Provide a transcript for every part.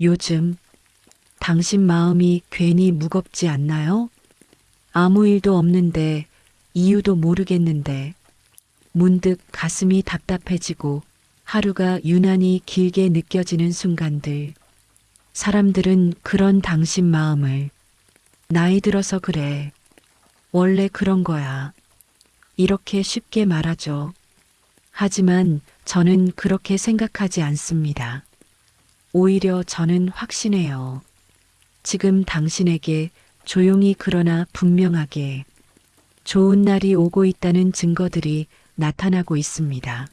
요즘 당신 마음이 괜히 무겁지 않나요? 아무 일도 없는데, 이유도 모르겠는데, 문득 가슴이 답답해지고 하루가 유난히 길게 느껴지는 순간들. 사람들은 그런 당신 마음을 나이 들어서 그래. 원래 그런 거야. 이렇게 쉽게 말하죠. 하지만 저는 그렇게 생각하지 않습니다. 오히려 저는 확신해요. 지금 당신에게 조용히 그러나 분명하게 좋은 날이 오고 있다는 증거들이 나타나고 있습니다.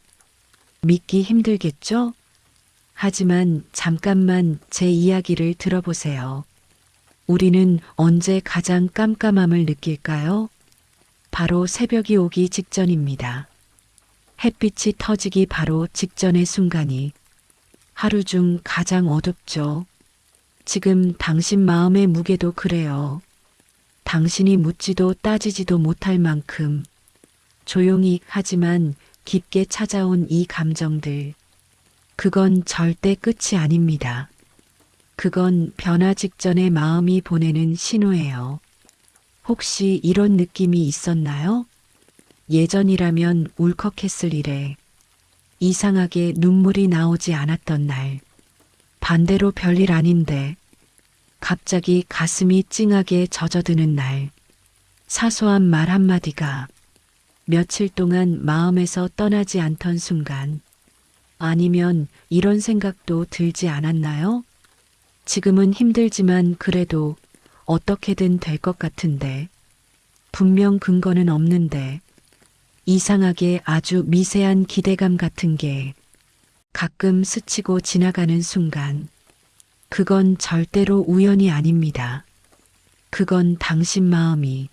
믿기 힘들겠죠? 하지만 잠깐만 제 이야기를 들어보세요. 우리는 언제 가장 깜깜함을 느낄까요? 바로 새벽이 오기 직전입니다. 햇빛이 터지기 바로 직전의 순간이 하루 중 가장 어둡죠. 지금 당신 마음의 무게도 그래요. 당신이 묻지도 따지지도 못할 만큼 조용히 하지만 깊게 찾아온 이 감정들. 그건 절대 끝이 아닙니다. 그건 변화 직전의 마음이 보내는 신호예요. 혹시 이런 느낌이 있었나요? 예전이라면 울컥했을 일에 이상하게 눈물이 나오지 않았던 날. 반대로 별일 아닌데 갑자기 가슴이 찡하게 젖어드는 날. 사소한 말 한마디가 며칠 동안 마음에서 떠나지 않던 순간. 아니면 이런 생각도 들지 않았나요? 지금은 힘들지만 그래도 어떻게든 될 것 같은데. 분명 근거는 없는데. 이상하게 아주 미세한 기대감 같은 게 가끔 스치고 지나가는 순간. 그건 절대로 우연이 아닙니다. 그건 당신 마음이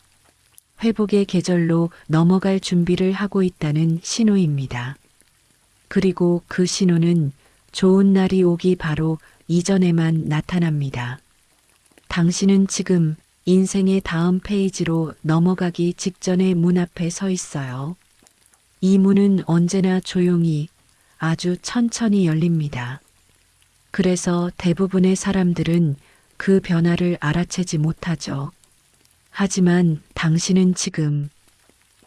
회복의 계절로 넘어갈 준비를 하고 있다는 신호입니다. 그리고 그 신호는 좋은 날이 오기 바로 이전에만 나타납니다. 당신은 지금 인생의 다음 페이지로 넘어가기 직전의 문 앞에 서 있어요. 이 문은 언제나 조용히 아주 천천히 열립니다. 그래서 대부분의 사람들은 그 변화를 알아채지 못하죠. 하지만 당신은 지금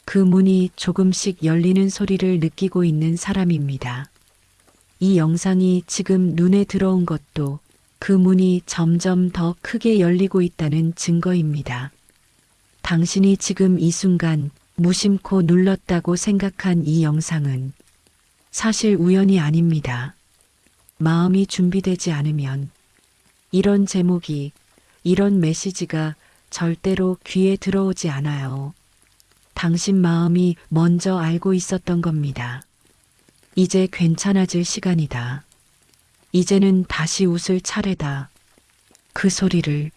그 문이 조금씩 열리는 소리를 느끼고 있는 사람입니다. 이 영상이 지금 눈에 들어온 것도 그 문이 점점 더 크게 열리고 있다는 증거입니다. 당신이 지금 이 순간 무심코 눌렀다고 생각한 이 영상은 사실 우연이 아닙니다. 마음이 준비되지 않으면 이런 제목이, 이런 메시지가 절대로 귀에 들어오지 않아요. 당신 마음이 먼저 알고 있었던 겁니다. 이제 괜찮아질 시간이다. 이제는 다시 웃을 차례다. 그 소리를.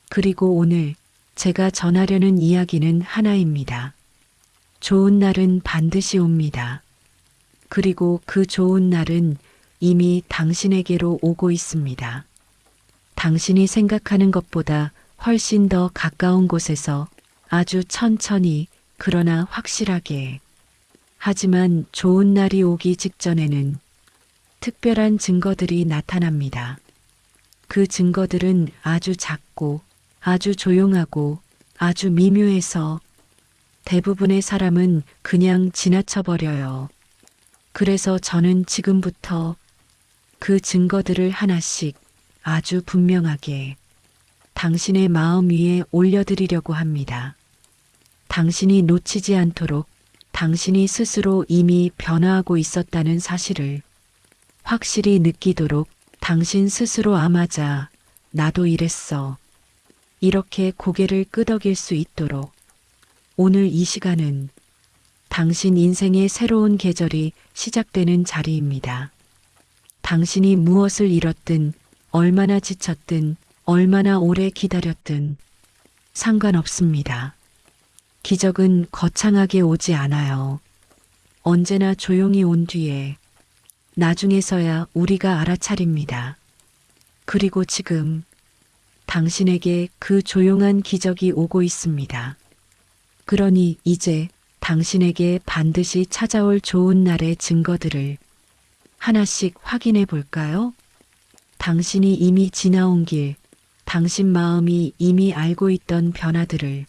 그리고 오늘 제가 전하려는 이야기는 하나입니다. 좋은 날은 반드시 옵니다. 그리고 그 좋은 날은 이미 당신에게로 오고 있습니다. 당신이 생각하는 것보다 훨씬 더 가까운 곳에서 아주 천천히 그러나 확실하게. 하지만 좋은 날이 오기 직전에는 특별한 증거들이 나타납니다. 그 증거들은 아주 작고 아주 조용하고 아주 미묘해서 대부분의 사람은 그냥 지나쳐버려요. 그래서 저는 지금부터 그 증거들을 하나씩 아주 분명하게 당신의 마음 위에 올려드리려고 합니다. 당신이 놓치지 않도록 당신이 스스로 이미 변화하고 있었다는 사실을 확실히 느끼도록 당신 스스로 아 맞아 나도 이랬어. 이렇게 고개를 끄덕일 수 있도록 오늘 이 시간은 당신 인생의 새로운 계절이 시작되는 자리입니다. 당신이 무엇을 잃었든 얼마나 지쳤든 얼마나 오래 기다렸든 상관없습니다. 기적은 거창하게 오지 않아요. 언제나 조용히 온 뒤에 나중에서야 우리가 알아차립니다. 그리고 지금 당신에게 그 조용한 기적이 오고 있습니다. 그러니 이제 당신에게 반드시 찾아올 좋은 날의 증거들을 하나씩 확인해 볼까요? 당신이 이미 지나온 길, 당신 마음이 이미 알고 있던 변화들을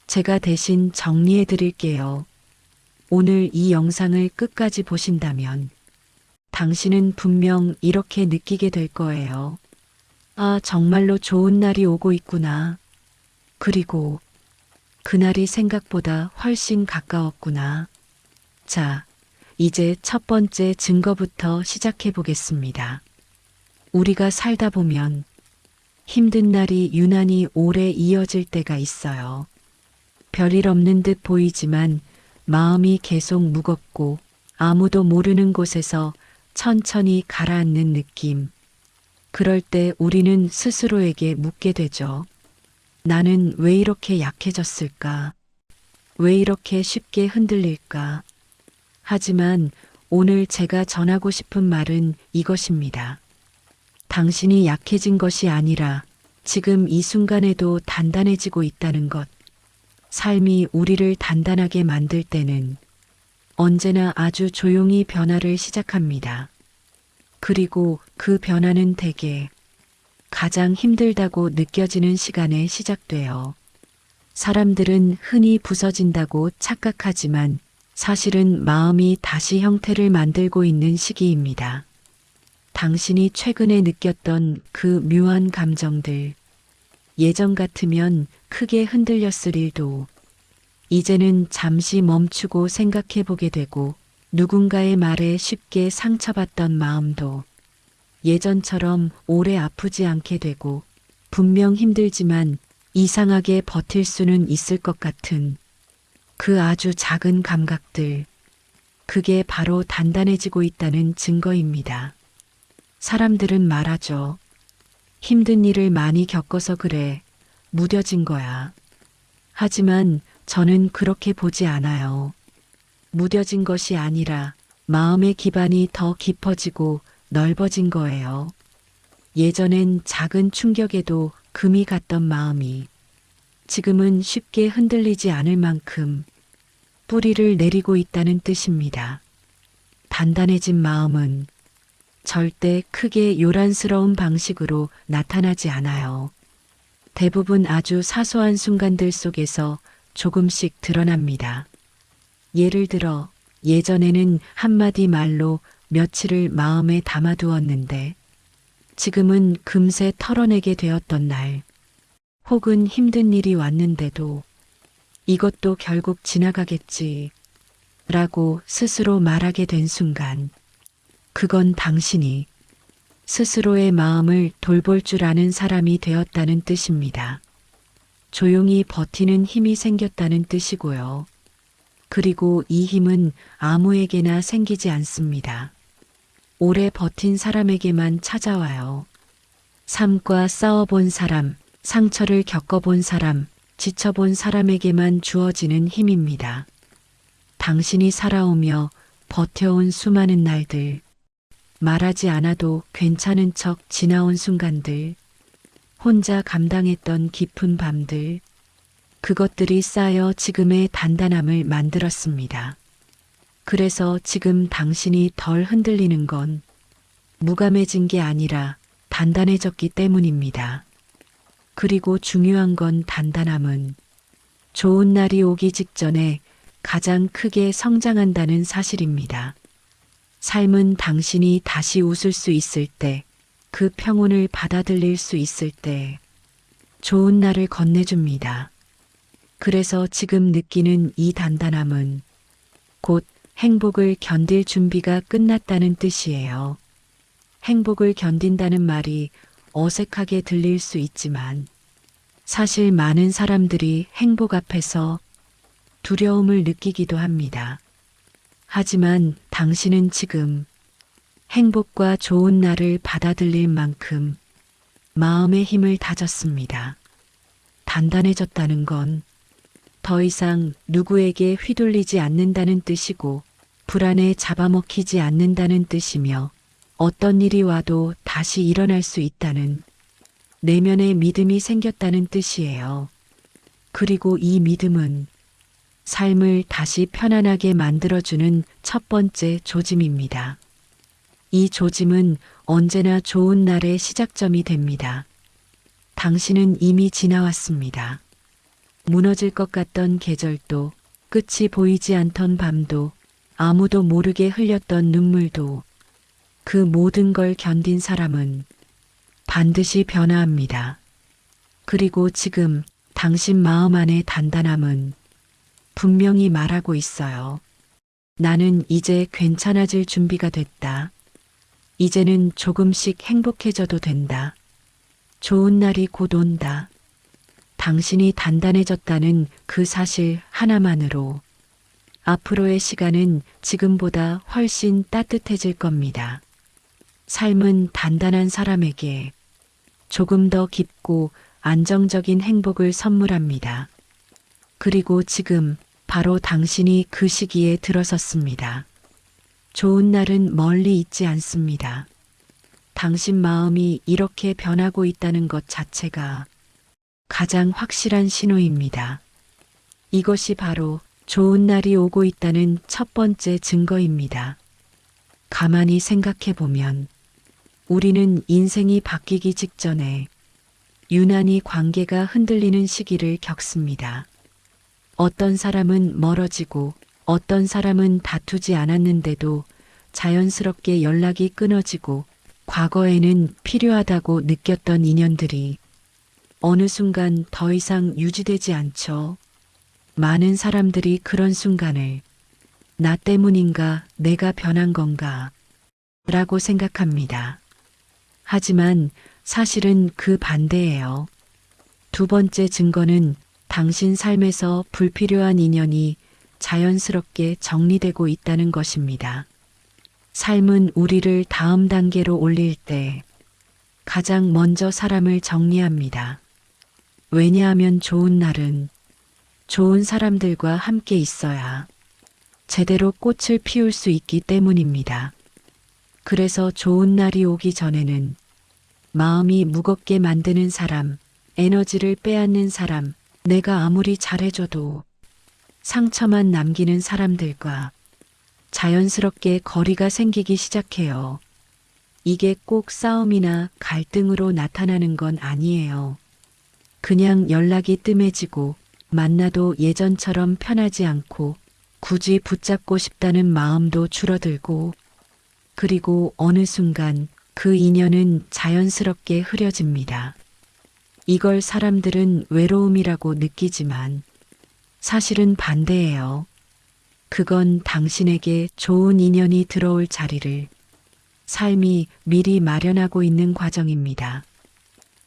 제가 대신 정리해 드릴게요. 오늘 이 영상을 끝까지 보신다면 당신은 분명 이렇게 느끼게 될 거예요. 아, 정말로 좋은 날이 오고 있구나. 그리고 그날이 생각보다 훨씬 가까웠구나. 자, 이제 첫 번째 증거부터 시작해 보겠습니다. 우리가 살다 보면 힘든 날이 유난히 오래 이어질 때가 있어요. 별일 없는 듯 보이지만 마음이 계속 무겁고 아무도 모르는 곳에서 천천히 가라앉는 느낌. 그럴 때 우리는 스스로에게 묻게 되죠. 나는 왜 이렇게 약해졌을까? 왜 이렇게 쉽게 흔들릴까? 하지만 오늘 제가 전하고 싶은 말은 이것입니다. 당신이 약해진 것이 아니라 지금 이 순간에도 단단해지고 있다는 것. 삶이 우리를 단단하게 만들 때는 언제나 아주 조용히 변화를 시작합니다. 그리고 그 변화는 대개 가장 힘들다고 느껴지는 시간에 시작돼요. 사람들은 흔히 부서진다고 착각하지만 사실은 마음이 다시 형태를 만들고 있는 시기입니다. 당신이 최근에 느꼈던 그 묘한 감정들, 예전 같으면 크게 흔들렸을 일도 이제는 잠시 멈추고 생각해 보게 되고 누군가의 말에 쉽게 상처받던 마음도 예전처럼 오래 아프지 않게 되고 분명 힘들지만 이상하게 버틸 수는 있을 것 같은 그 아주 작은 감각들, 그게 바로 단단해지고 있다는 증거입니다. 사람들은 말하죠. 힘든 일을 많이 겪어서 그래. 무뎌진 거야. 하지만 저는 그렇게 보지 않아요. 무뎌진 것이 아니라 마음의 기반이 더 깊어지고 넓어진 거예요. 예전엔 작은 충격에도 금이 갔던 마음이 지금은 쉽게 흔들리지 않을 만큼 뿌리를 내리고 있다는 뜻입니다. 단단해진 마음은 절대 크게 요란스러운 방식으로 나타나지 않아요. 대부분 아주 사소한 순간들 속에서 조금씩 드러납니다. 예를 들어 예전에는 한마디 말로 며칠을 마음에 담아두었는데 지금은 금세 털어내게 되었던 날, 혹은 힘든 일이 왔는데도 이것도 결국 지나가겠지 라고 스스로 말하게 된 순간, 그건 당신이 스스로의 마음을 돌볼 줄 아는 사람이 되었다는 뜻입니다. 조용히 버티는 힘이 생겼다는 뜻이고요. 그리고 이 힘은 아무에게나 생기지 않습니다. 오래 버틴 사람에게만 찾아와요. 삶과 싸워본 사람, 상처를 겪어본 사람, 지쳐본 사람에게만 주어지는 힘입니다. 당신이 살아오며 버텨온 수많은 날들, 말하지 않아도 괜찮은 척 지나온 순간들, 혼자 감당했던 깊은 밤들, 그것들이 쌓여 지금의 단단함을 만들었습니다. 그래서 지금 당신이 덜 흔들리는 건 무감해진 게 아니라 단단해졌기 때문입니다. 그리고 중요한 건 단단함은 좋은 날이 오기 직전에 가장 크게 성장한다는 사실입니다. 삶은 당신이 다시 웃을 수 있을 때, 그 평온을 받아들일 수 있을 때 좋은 날을 건네줍니다. 그래서 지금 느끼는 이 단단함은 곧 행복을 견딜 준비가 끝났다는 뜻이에요. 행복을 견딘다는 말이 어색하게 들릴 수 있지만 사실 많은 사람들이 행복 앞에서 두려움을 느끼기도 합니다. 하지만 당신은 지금 행복과 좋은 날을 받아들일 만큼 마음의 힘을 다졌습니다. 단단해졌다는 건 더 이상 누구에게 휘둘리지 않는다는 뜻이고 불안에 잡아먹히지 않는다는 뜻이며 어떤 일이 와도 다시 일어날 수 있다는 내면의 믿음이 생겼다는 뜻이에요. 그리고 이 믿음은 삶을 다시 편안하게 만들어주는 첫 번째 조짐입니다. 이 조짐은 언제나 좋은 날의 시작점이 됩니다. 당신은 이미 지나왔습니다. 무너질 것 같던 계절도, 끝이 보이지 않던 밤도, 아무도 모르게 흘렸던 눈물도, 그 모든 걸 견딘 사람은 반드시 변화합니다. 그리고 지금 당신 마음 안의 단단함은 분명히 말하고 있어요. 나는 이제 괜찮아질 준비가 됐다. 이제는 조금씩 행복해져도 된다. 좋은 날이 곧 온다. 당신이 단단해졌다는 그 사실 하나만으로 앞으로의 시간은 지금보다 훨씬 따뜻해질 겁니다. 삶은 단단한 사람에게 조금 더 깊고 안정적인 행복을 선물합니다. 그리고 지금 바로 당신이 그 시기에 들어섰습니다. 좋은 날은 멀리 있지 않습니다. 당신 마음이 이렇게 변하고 있다는 것 자체가 가장 확실한 신호입니다. 이것이 바로 좋은 날이 오고 있다는 첫 번째 증거입니다. 가만히 생각해 보면 우리는 인생이 바뀌기 직전에 유난히 관계가 흔들리는 시기를 겪습니다. 어떤 사람은 멀어지고 어떤 사람은 다투지 않았는데도 자연스럽게 연락이 끊어지고 과거에는 필요하다고 느꼈던 인연들이 어느 순간 더 이상 유지되지 않죠. 많은 사람들이 그런 순간을 나 때문인가 내가 변한 건가 라고 생각합니다. 하지만 사실은 그 반대예요. 두 번째 증거는 당신 삶에서 불필요한 인연이 자연스럽게 정리되고 있다는 것입니다. 삶은 우리를 다음 단계로 올릴 때 가장 먼저 사람을 정리합니다. 왜냐하면 좋은 날은 좋은 사람들과 함께 있어야 제대로 꽃을 피울 수 있기 때문입니다. 그래서 좋은 날이 오기 전에는 마음이 무겁게 만드는 사람, 에너지를 빼앗는 사람, 내가 아무리 잘해줘도 상처만 남기는 사람들과 자연스럽게 거리가 생기기 시작해요. 이게 꼭 싸움이나 갈등으로 나타나는 건 아니에요. 그냥 연락이 뜸해지고 만나도 예전처럼 편하지 않고 굳이 붙잡고 싶다는 마음도 줄어들고 그리고 어느 순간 그 인연은 자연스럽게 흐려집니다. 이걸 사람들은 외로움이라고 느끼지만 사실은 반대예요. 그건 당신에게 좋은 인연이 들어올 자리를 삶이 미리 마련하고 있는 과정입니다.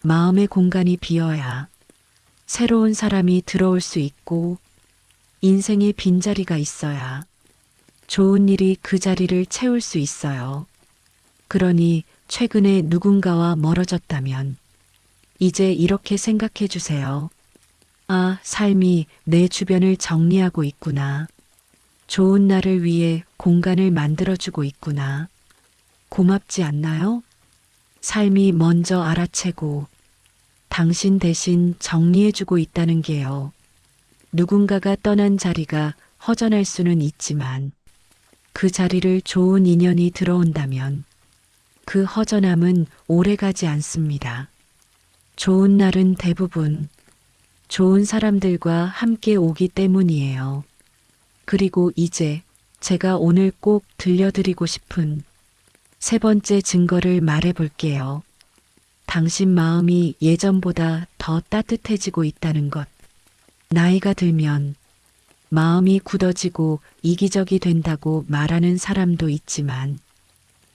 마음의 공간이 비어야 새로운 사람이 들어올 수 있고 인생의 빈자리가 있어야 좋은 일이 그 자리를 채울 수 있어요. 그러니 최근에 누군가와 멀어졌다면 이제 이렇게 생각해 주세요. 아, 삶이 내 주변을 정리하고 있구나. 좋은 날을 위해 공간을 만들어주고 있구나. 고맙지 않나요? 삶이 먼저 알아채고 당신 대신 정리해주고 있다는 게요. 누군가가 떠난 자리가 허전할 수는 있지만 그 자리를 좋은 인연이 들어온다면 그 허전함은 오래가지 않습니다. 좋은 날은 대부분 좋은 사람들과 함께 오기 때문이에요. 그리고 이제 제가 오늘 꼭 들려드리고 싶은 세 번째 증거를 말해 볼게요. 당신 마음이 예전보다 더 따뜻해지고 있다는 것. 나이가 들면 마음이 굳어지고 이기적이 된다고 말하는 사람도 있지만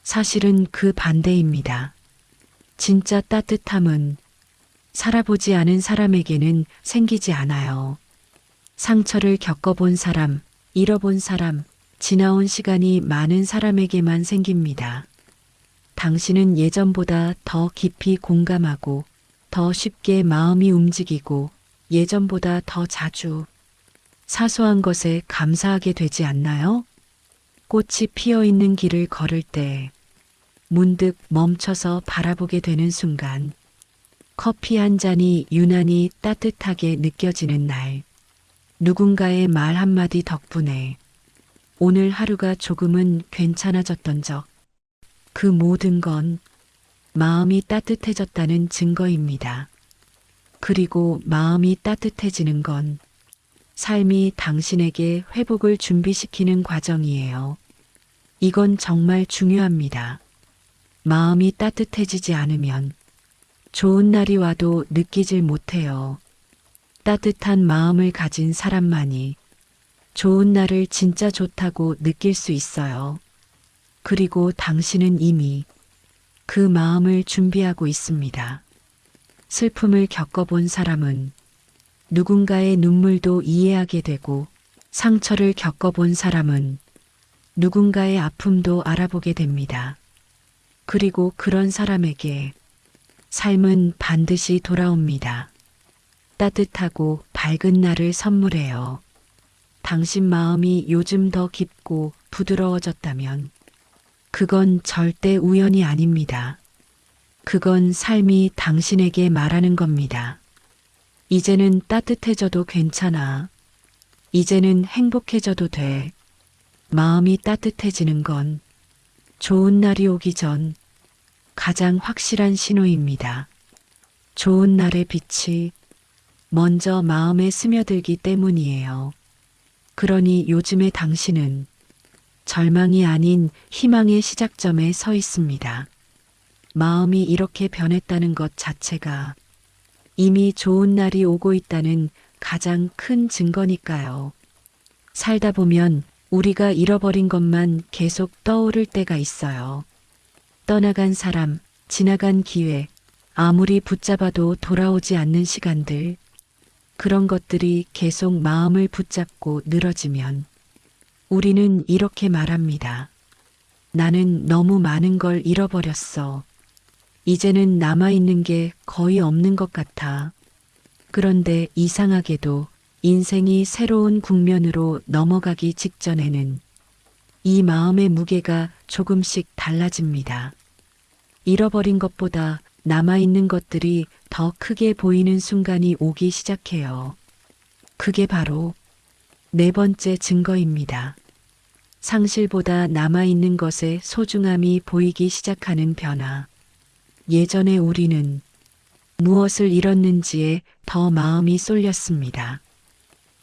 사실은 그 반대입니다. 진짜 따뜻함은 살아보지 않은 사람에게는 생기지 않아요. 상처를 겪어본 사람, 잃어본 사람, 지나온 시간이 많은 사람에게만 생깁니다. 당신은 예전보다 더 깊이 공감하고 더 쉽게 마음이 움직이고 예전보다 더 자주 사소한 것에 감사하게 되지 않나요? 꽃이 피어 있는 길을 걸을 때 문득 멈춰서 바라보게 되는 순간 커피 한 잔이 유난히 따뜻하게 느껴지는 날 누군가의 말 한마디 덕분에 오늘 하루가 조금은 괜찮아졌던 적 그 모든 건 마음이 따뜻해졌다는 증거입니다. 그리고 마음이 따뜻해지는 건 삶이 당신에게 회복을 준비시키는 과정이에요. 이건 정말 중요합니다. 마음이 따뜻해지지 않으면 좋은 날이 와도 느끼질 못해요. 따뜻한 마음을 가진 사람만이 좋은 날을 진짜 좋다고 느낄 수 있어요. 그리고 당신은 이미 그 마음을 준비하고 있습니다. 슬픔을 겪어본 사람은 누군가의 눈물도 이해하게 되고 상처를 겪어본 사람은 누군가의 아픔도 알아보게 됩니다. 그리고 그런 사람에게 삶은 반드시 돌아옵니다. 따뜻하고 밝은 날을 선물해요. 당신 마음이 요즘 더 깊고 부드러워졌다면 그건 절대 우연이 아닙니다. 그건 삶이 당신에게 말하는 겁니다. 이제는 따뜻해져도 괜찮아. 이제는 행복해져도 돼. 마음이 따뜻해지는 건 좋은 날이 오기 전 가장 확실한 신호입니다. 좋은 날의 빛이 먼저 마음에 스며들기 때문이에요. 그러니 요즘의 당신은 절망이 아닌 희망의 시작점에 서 있습니다. 마음이 이렇게 변했다는 것 자체가 이미 좋은 날이 오고 있다는 가장 큰 증거니까요. 살다 보면 우리가 잃어버린 것만 계속 떠오를 때가 있어요. 떠나간 사람, 지나간 기회, 아무리 붙잡아도 돌아오지 않는 시간들, 그런 것들이 계속 마음을 붙잡고 늘어지면 우리는 이렇게 말합니다. 나는 너무 많은 걸 잃어버렸어. 이제는 남아있는 게 거의 없는 것 같아. 그런데 이상하게도 인생이 새로운 국면으로 넘어가기 직전에는 이 마음의 무게가 조금씩 달라집니다. 잃어버린 것보다 남아있는 것들이 더 크게 보이는 순간이 오기 시작해요. 그게 바로 네 번째 증거입니다. 상실보다 남아있는 것의 소중함이 보이기 시작하는 변화. 예전에 우리는 무엇을 잃었는지에 더 마음이 쏠렸습니다.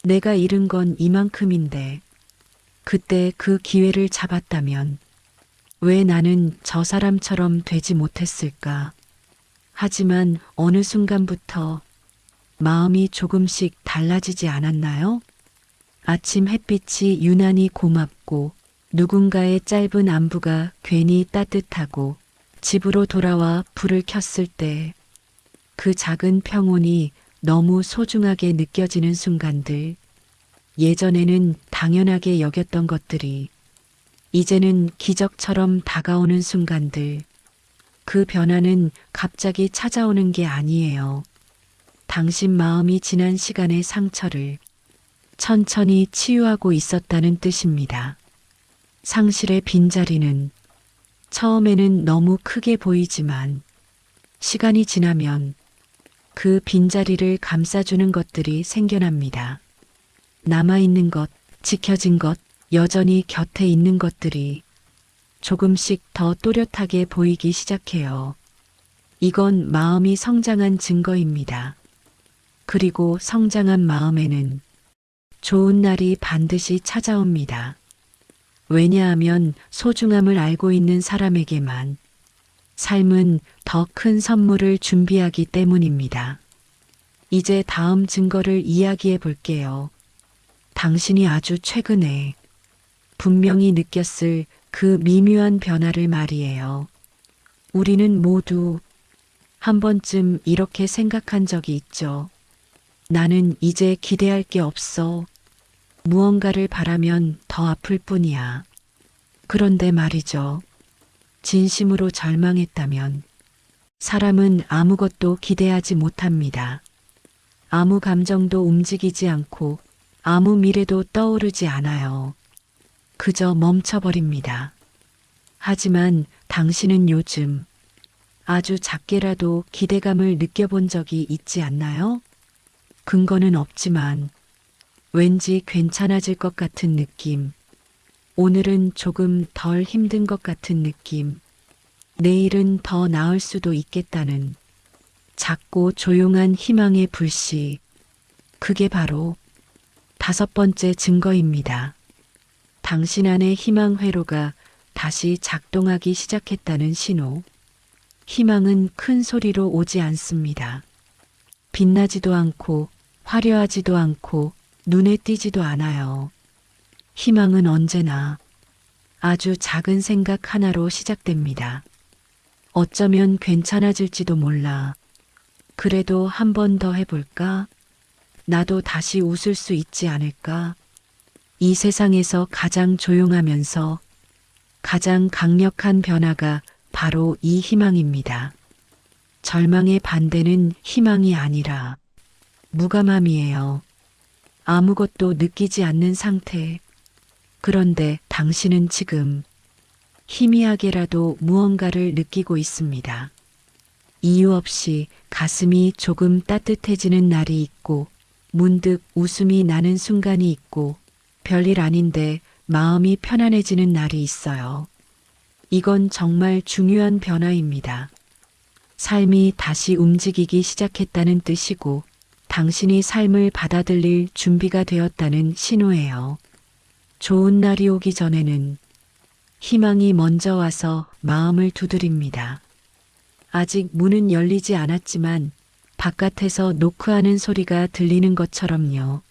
내가 잃은 건 이만큼인데 그때 그 기회를 잡았다면 왜 나는 저 사람처럼 되지 못했을까? 하지만 어느 순간부터 마음이 조금씩 달라지지 않았나요? 아침 햇빛이 유난히 고맙고 누군가의 짧은 안부가 괜히 따뜻하고 집으로 돌아와 불을 켰을 때 그 작은 평온이 너무 소중하게 느껴지는 순간들, 예전에는 당연하게 여겼던 것들이 이제는 기적처럼 다가오는 순간들, 그 변화는 갑자기 찾아오는 게 아니에요. 당신 마음이 지난 시간의 상처를 천천히 치유하고 있었다는 뜻입니다. 상실의 빈자리는 처음에는 너무 크게 보이지만 시간이 지나면 그 빈자리를 감싸주는 것들이 생겨납니다. 남아있는 것, 지켜진 것, 여전히 곁에 있는 것들이 조금씩 더 또렷하게 보이기 시작해요. 이건 마음이 성장한 증거입니다. 그리고 성장한 마음에는 좋은 날이 반드시 찾아옵니다. 왜냐하면 소중함을 알고 있는 사람에게만 삶은 더 큰 선물을 준비하기 때문입니다. 이제 다음 증거를 이야기해 볼게요. 당신이 아주 최근에 분명히 느꼈을 그 미묘한 변화를 말이에요. 우리는 모두 한 번쯤 이렇게 생각한 적이 있죠. 나는 이제 기대할 게 없어. 무언가를 바라면 더 아플 뿐이야. 그런데 말이죠. 진심으로 절망했다면 사람은 아무것도 기대하지 못합니다. 아무 감정도 움직이지 않고 아무 미래도 떠오르지 않아요. 그저 멈춰버립니다. 하지만 당신은 요즘 아주 작게라도 기대감을 느껴본 적이 있지 않나요? 근거는 없지만 왠지 괜찮아질 것 같은 느낌, 오늘은 조금 덜 힘든 것 같은 느낌, 내일은 더 나을 수도 있겠다는 작고 조용한 희망의 불씨. 그게 바로 5번째 증거입니다. 당신 안의 희망 회로가 다시 작동하기 시작했다는 신호. 희망은 큰 소리로 오지 않습니다. 빛나지도 않고 화려하지도 않고 눈에 띄지도 않아요. 희망은 언제나 아주 작은 생각 하나로 시작됩니다. 어쩌면 괜찮아질지도 몰라. 그래도 한 번 더 해볼까? 나도 다시 웃을 수 있지 않을까? 이 세상에서 가장 조용하면서 가장 강력한 변화가 바로 이 희망입니다. 절망의 반대는 희망이 아니라 무감함이에요. 아무것도 느끼지 않는 상태. 그런데 당신은 지금 희미하게라도 무언가를 느끼고 있습니다. 이유 없이 가슴이 조금 따뜻해지는 날이 있고, 문득 웃음이 나는 순간이 있고, 별일 아닌데 마음이 편안해지는 날이 있어요. 이건 정말 중요한 변화입니다. 삶이 다시 움직이기 시작했다는 뜻이고, 당신이 삶을 받아들일 준비가 되었다는 신호예요. 좋은 날이 오기 전에는 희망이 먼저 와서 마음을 두드립니다. 아직 문은 열리지 않았지만 바깥에서 노크하는 소리가 들리는 것처럼요.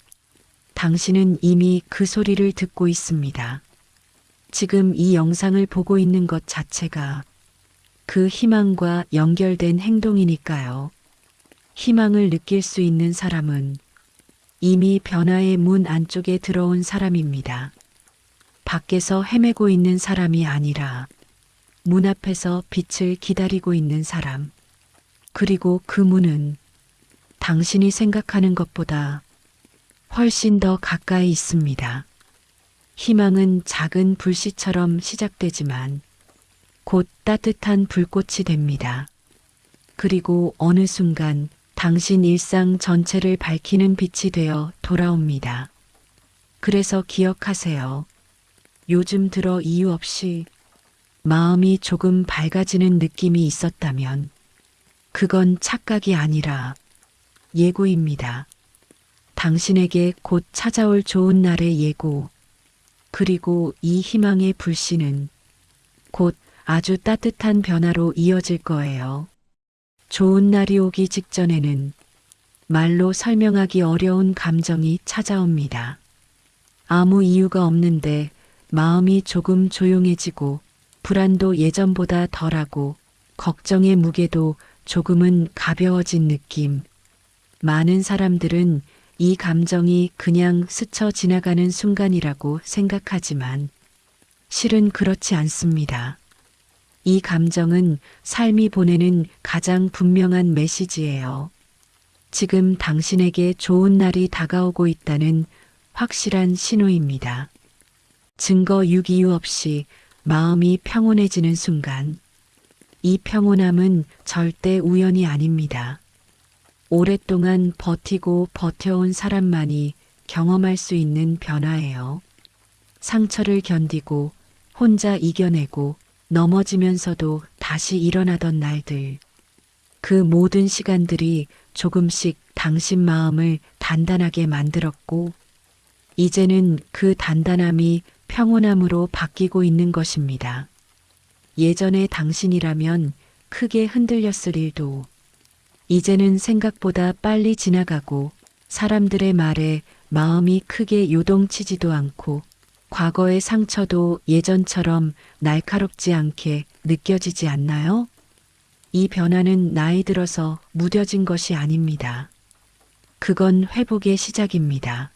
당신은 이미 그 소리를 듣고 있습니다. 지금 이 영상을 보고 있는 것 자체가 그 희망과 연결된 행동이니까요. 희망을 느낄 수 있는 사람은 이미 변화의 문 안쪽에 들어온 사람입니다. 밖에서 헤매고 있는 사람이 아니라 문 앞에서 빛을 기다리고 있는 사람. 그리고 그 문은 당신이 생각하는 것보다 훨씬 더 가까이 있습니다. 희망은 작은 불씨처럼 시작되지만 곧 따뜻한 불꽃이 됩니다. 그리고 어느 순간 당신 일상 전체를 밝히는 빛이 되어 돌아옵니다. 그래서 기억하세요. 요즘 들어 이유 없이 마음이 조금 밝아지는 느낌이 있었다면 그건 착각이 아니라 예고입니다. 당신에게 곧 찾아올 좋은 날의 예고. 그리고 이 희망의 불씨는 곧 아주 따뜻한 변화로 이어질 거예요. 좋은 날이 오기 직전에는 말로 설명하기 어려운 감정이 찾아옵니다. 아무 이유가 없는데 마음이 조금 조용해지고 불안도 예전보다 덜하고 걱정의 무게도 조금은 가벼워진 느낌. 많은 사람들은 이 감정이 그냥 스쳐 지나가는 순간이라고 생각하지만 실은 그렇지 않습니다. 이 감정은 삶이 보내는 가장 분명한 메시지예요. 지금 당신에게 좋은 날이 다가오고 있다는 확실한 신호입니다. 증거 유기유 없이 마음이 평온해지는 순간, 이 평온함은 절대 우연이 아닙니다. 오랫동안 버티고 버텨온 사람만이 경험할 수 있는 변화예요. 상처를 견디고 혼자 이겨내고 넘어지면서도 다시 일어나던 날들. 그 모든 시간들이 조금씩 당신 마음을 단단하게 만들었고, 이제는 그 단단함이 평온함으로 바뀌고 있는 것입니다. 예전의 당신이라면 크게 흔들렸을 일도 이제는 생각보다 빨리 지나가고 사람들의 말에 마음이 크게 요동치지도 않고 과거의 상처도 예전처럼 날카롭지 않게 느껴지지 않나요? 이 변화는 나이 들어서 무뎌진 것이 아닙니다. 그건 회복의 시작입니다.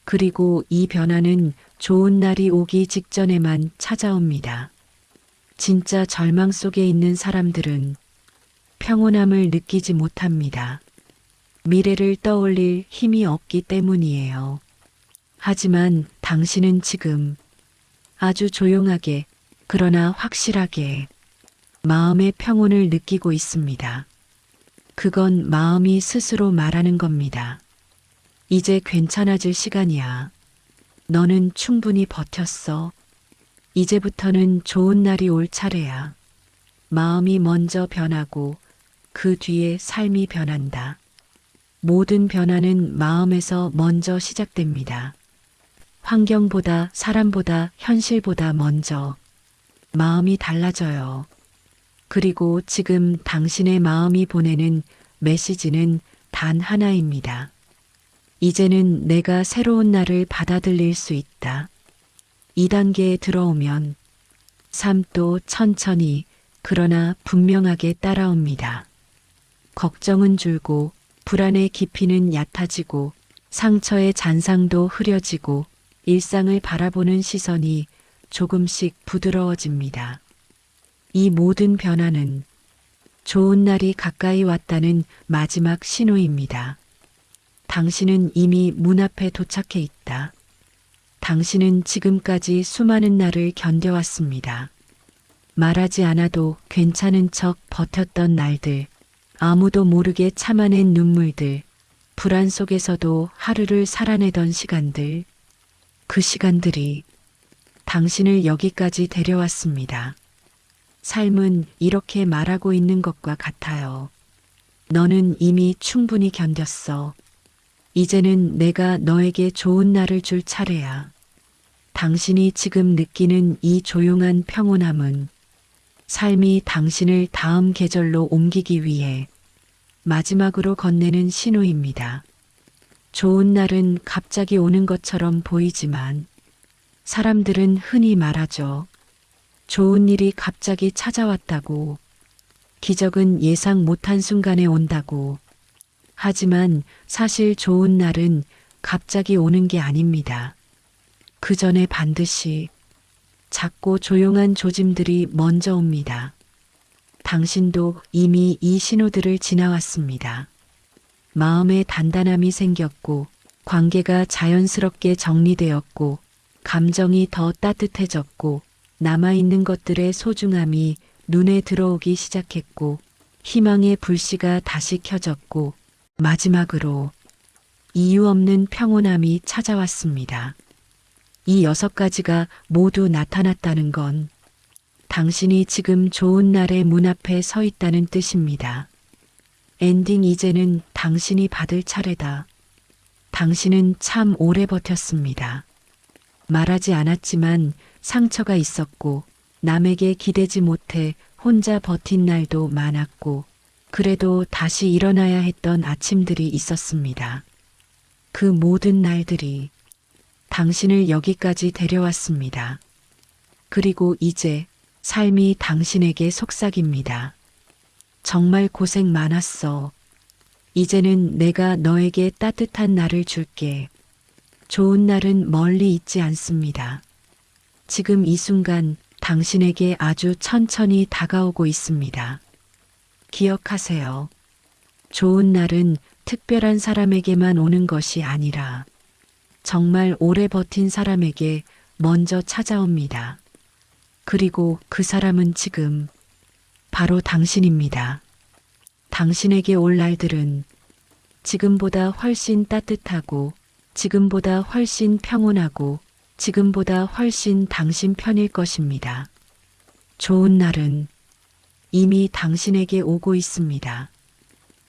그리고 이 변화는 좋은 날이 오기 직전에만 찾아옵니다. 진짜 절망 속에 있는 사람들은 평온함을 느끼지 못합니다. 미래를 떠올릴 힘이 없기 때문이에요. 하지만 당신은 지금 아주 조용하게 그러나 확실하게 마음의 평온을 느끼고 있습니다. 그건 마음이 스스로 말하는 겁니다. 이제 괜찮아질 시간이야. 너는 충분히 버텼어. 이제부터는 좋은 날이 올 차례야. 마음이 먼저 변하고 그 뒤에 삶이 변한다. 모든 변화는 마음에서 먼저 시작됩니다. 환경보다, 사람보다, 현실보다 먼저 마음이 달라져요. 그리고 지금 당신의 마음이 보내는 메시지는 단 하나입니다. 이제는 내가 새로운 날을 받아들일 수 있다. 2단계에 들어오면 삶도 천천히 그러나 분명하게 따라옵니다. 걱정은 줄고 불안의 깊이는 얕아지고 상처의 잔상도 흐려지고 일상을 바라보는 시선이 조금씩 부드러워집니다. 이 모든 변화는 좋은 날이 가까이 왔다는 마지막 신호입니다. 당신은 이미 문 앞에 도착해 있다. 당신은 지금까지 수많은 날을 견뎌왔습니다. 말하지 않아도 괜찮은 척 버텼던 날들, 아무도 모르게 참아낸 눈물들, 불안 속에서도 하루를 살아내던 시간들, 그 시간들이 당신을 여기까지 데려왔습니다. 삶은 이렇게 말하고 있는 것과 같아요. 너는 이미 충분히 견뎠어. 이제는 내가 너에게 좋은 날을 줄 차례야. 당신이 지금 느끼는 이 조용한 평온함은 삶이 당신을 다음 계절로 옮기기 위해 마지막으로 건네는 신호입니다. 좋은 날은 갑자기 오는 것처럼 보이지만 사람들은 흔히 말하죠. 좋은 일이 갑자기 찾아왔다고. 기적은 예상 못한 순간에 온다고. 하지만 사실 좋은 날은 갑자기 오는 게 아닙니다. 그 전에 반드시 작고 조용한 조짐들이 먼저 옵니다. 당신도 이미 이 신호들을 지나왔습니다. 마음에 단단함이 생겼고, 관계가 자연스럽게 정리되었고, 감정이 더 따뜻해졌고, 남아있는 것들의 소중함이 눈에 들어오기 시작했고, 희망의 불씨가 다시 켜졌고, 마지막으로 이유 없는 평온함이 찾아왔습니다. 이 6가지가 모두 나타났다는 건 당신이 지금 좋은 날의 문 앞에 서 있다는 뜻입니다. 엔딩 이제는 당신이 받을 차례다. 당신은 참 오래 버텼습니다. 말하지 않았지만 상처가 있었고 남에게 기대지 못해 혼자 버틴 날도 많았고 그래도 다시 일어나야 했던 아침들이 있었습니다. 그 모든 날들이 당신을 여기까지 데려왔습니다. 그리고 이제 삶이 당신에게 속삭입니다. 정말 고생 많았어. 이제는 내가 너에게 따뜻한 날을 줄게. 좋은 날은 멀리 있지 않습니다. 지금 이 순간 당신에게 아주 천천히 다가오고 있습니다. 기억하세요. 좋은 날은 특별한 사람에게만 오는 것이 아니라 정말 오래 버틴 사람에게 먼저 찾아옵니다. 그리고 그 사람은 지금 바로 당신입니다. 당신에게 올 날들은 지금보다 훨씬 따뜻하고 지금보다 훨씬 평온하고 지금보다 훨씬 당신 편일 것입니다. 좋은 날은 이미 당신에게 오고 있습니다.